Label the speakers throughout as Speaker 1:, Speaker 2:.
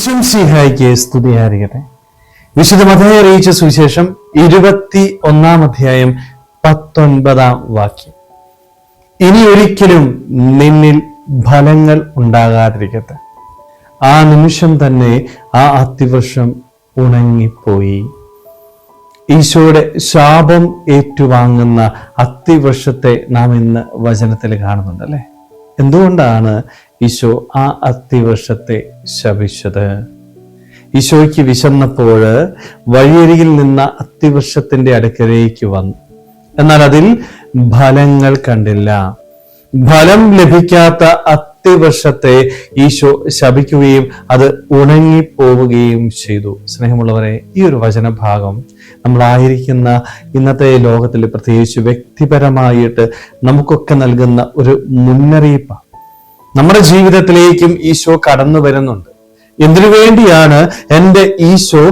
Speaker 1: ഈശോമിശിഹായ്ക്ക് സ്തുതിയായിരിക്കട്ടെ. വിശുദ്ധ മത്തായി അറിയിച്ച സുവിശേഷം 21 19 ഇനി ഒരിക്കലും നിന്നിൽ ഫലങ്ങൾ ഉണ്ടാകാതിരിക്കട്ടെ. ആ നിമിഷം തന്നെ ആ അത്തിവൃക്ഷം ഉണങ്ങിപ്പോയി. ഈശോയുടെ ശാപം ഏറ്റുവാങ്ങുന്ന അത്തിവൃക്ഷത്തെ നാം ഇന്ന് വചനത്തിൽ കാണുന്നുണ്ടല്ലേ. എന്തുകൊണ്ടാണ് ഈശോ ആ അത്തിവൃക്ഷത്തെ ശപിച്ചത്? ഈശോയ്ക്ക് വിശന്നപ്പോൾ വഴിയരികിൽ നിന്ന അത്തിവൃക്ഷത്തിന്റെ അടുക്കലേക്ക് വന്നു. എന്നാൽ അതിൽ ഫലങ്ങൾ കണ്ടില്ല. ഫലം ലഭിക്കാത്ത അത്തിവൃക്ഷത്തെ ഈശോ ശപിക്കുകയും അത് ഉണങ്ങിപ്പോവുകയും ചെയ്തു. സ്നേഹമുള്ളവരെ, ഈ ഒരു വചനഭാഗം നമ്മളായിരിക്കുന്ന ഇന്നത്തെ ലോകത്തിൽ പ്രത്യേകിച്ച് വ്യക്തിപരമായിട്ട് നമുക്കൊക്കെ നൽകുന്ന ഒരു മുന്നറിയിപ്പാണ്. നമ്മുടെ ജീവിതത്തിലേക്കും ഈശോ കടന്നു വരുന്നുണ്ട്. എന്തിനു വേണ്ടിയാണ് എൻ്റെ ഈശോ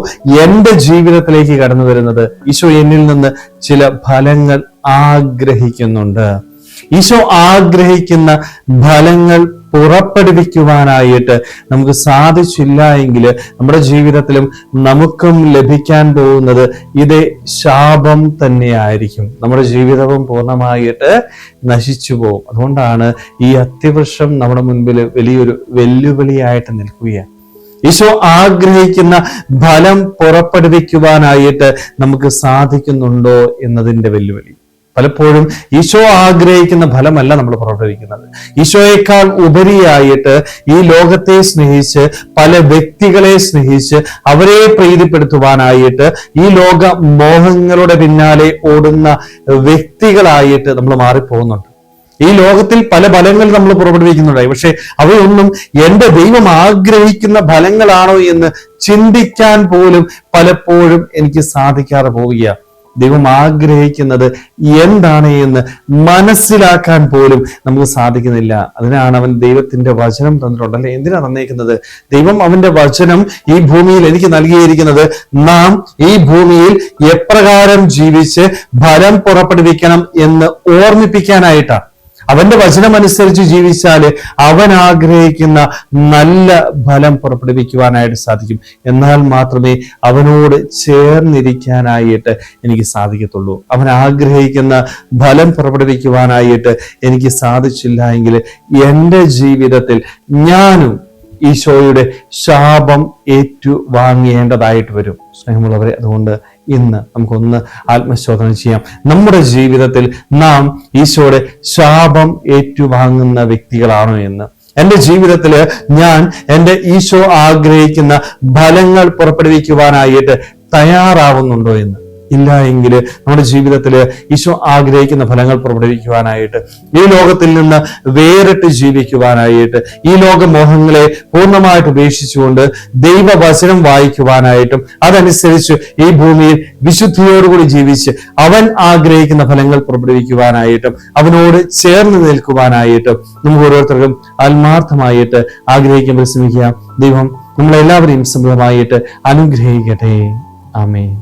Speaker 1: എൻ്റെ ജീവിതത്തിലേക്ക് കടന്നു വരുന്നത്? ഈശോ എന്നിൽ നിന്ന് ചില ഫലങ്ങൾ ആഗ്രഹിക്കുന്നുണ്ട്. ഈശോ ആഗ്രഹിക്കുന്ന ഫലങ്ങൾ പുറപ്പെടുവിക്കുവാനായിട്ട് നമുക്ക് സാധിച്ചില്ല എങ്കിൽ നമ്മുടെ ജീവിതത്തിലും നമുക്കും ലഭിക്കാൻ പോകുന്നത് ഇതേ ശാപം തന്നെയായിരിക്കും. നമ്മുടെ ജീവിതവും പൂർണ്ണമായിട്ട് നശിച്ചു പോകും. അതുകൊണ്ടാണ് ഈ അത്തിവൃക്ഷം നമ്മുടെ മുൻപിൽ വലിയൊരു വെല്ലുവിളിയായിട്ട് നിൽക്കുകയാണ്. ഈശോ ആഗ്രഹിക്കുന്ന ഫലം പുറപ്പെടുവിക്കുവാനായിട്ട് നമുക്ക് സാധിക്കുന്നുണ്ടോ എന്നതിൻ്റെ വെല്ലുവിളി. പലപ്പോഴും ഈശോ ആഗ്രഹിക്കുന്ന ഫലമല്ല നമ്മൾ പുറപ്പെടുവിക്കുന്നത്. ഈശോയേക്കാൾ ഉപരിയായിട്ട് ഈ ലോകത്തെ സ്നേഹിച്ച് പല വ്യക്തികളെ സ്നേഹിച്ച് അവരെ പ്രീതിപ്പെടുത്തുവാനായിട്ട് ഈ ലോക മോഹങ്ങളുടെ പിന്നാലെ ഓടുന്ന വ്യക്തികളായിട്ട് നമ്മൾ മാറിപ്പോകുന്നുണ്ട്. ഈ ലോകത്തിൽ പല ഫലങ്ങൾ നമ്മൾ പുറപ്പെടുവിക്കുന്നുണ്ടായി. പക്ഷെ അവയൊന്നും എൻ്റെ ദൈവം ആഗ്രഹിക്കുന്ന ഫലങ്ങളാണോ എന്ന് ചിന്തിക്കാൻ പോലും പലപ്പോഴും എനിക്ക് സാധിക്കാതെ പോവുകയാണ്. ദൈവം ആഗ്രഹിക്കുന്നത് എന്താണ് എന്ന് മനസ്സിലാക്കാൻ പോലും നമുക്ക് സാധിക്കുന്നില്ല. അതിനാണ് അവൻ ദൈവത്തിന്റെ വചനം തന്നിട്ടുണ്ടല്ലേ. എന്തിനാ തന്നേക്കുന്നത്? ദൈവം അവന്റെ വചനം ഈ ഭൂമിയിൽ എനിക്ക് നൽകിയിരിക്കുന്നത് നാം ഈ ഭൂമിയിൽ എപ്രകാരം ജീവിച്ച് ഫലം പുറപ്പെടുവിക്കണം എന്ന് ഓർമ്മിപ്പിക്കാനായിട്ടാണ്. അവന്റെ വചനമനുസരിച്ച് ജീവിച്ചാല് അവൻ ആഗ്രഹിക്കുന്ന നല്ല ഫലം പുറപ്പെടുവിക്കുവാനായിട്ട് സാധിക്കും. എന്നാൽ മാത്രമേ അവനോട് ചേർന്നിരിക്കാനായിട്ട് എനിക്ക് സാധിക്കത്തുള്ളൂ. അവൻ ആഗ്രഹിക്കുന്ന ഫലം പുറപ്പെടുവിക്കുവാനായിട്ട് എനിക്ക് സാധിച്ചില്ല എങ്കിൽ എൻ്റെ ജീവിതത്തിൽ ഞാനും ഈശോയുടെ ശാപം ഏറ്റുവാങ്ങേണ്ടതായിട്ട് വരും. സ്നേഹമുള്ളവരെ, അതുകൊണ്ട് ഇന്ന് നമുക്കൊന്ന് ആത്മശോധന ചെയ്യാം. നമ്മുടെ ജീവിതത്തിൽ നാം ഈശോയുടെ ശാപം ഏറ്റുവാങ്ങുന്ന വ്യക്തികളാണോ എന്ന്. എൻ്റെ ജീവിതത്തിൽ ഞാൻ എൻ്റെ ഈശോ ആഗ്രഹിക്കുന്ന ഫലങ്ങൾ പുറപ്പെടുവിക്കുവാനായിട്ട് തയ്യാറാവുന്നുണ്ടോ എന്ന്. ഇല്ല എങ്കിൽ നമ്മുടെ ജീവിതത്തിൽ ഈശോ ആഗ്രഹിക്കുന്ന ഫലങ്ങൾ പുറപ്പെടുവിക്കുവാനായിട്ട്, ഈ ലോകത്തിൽ നിന്ന് വേറിട്ട് ജീവിക്കുവാനായിട്ട്, ഈ ലോകമോഹങ്ങളെ പൂർണ്ണമായിട്ട് ഉപേക്ഷിച്ചുകൊണ്ട് ദൈവവചനം വായിക്കുവാനായിട്ടും അതനുസരിച്ച് ഈ ഭൂമിയിൽ വിശുദ്ധിയോടുകൂടി ജീവിച്ച് അവൻ ആഗ്രഹിക്കുന്ന ഫലങ്ങൾ പുറപ്പെടുവിക്കുവാനായിട്ടും അവനോട് ചേർന്ന് നിൽക്കുവാനായിട്ടും നമുക്ക് ഓരോരുത്തർക്കും ആത്മാർത്ഥമായിട്ട് ആഗ്രഹിക്കാൻ പരിശ്രമിക്കാം. ദൈവം നമ്മളെല്ലാവരെയും സമൃദ്ധമായിട്ട് അനുഗ്രഹിക്കട്ടെ. ആമേൻ.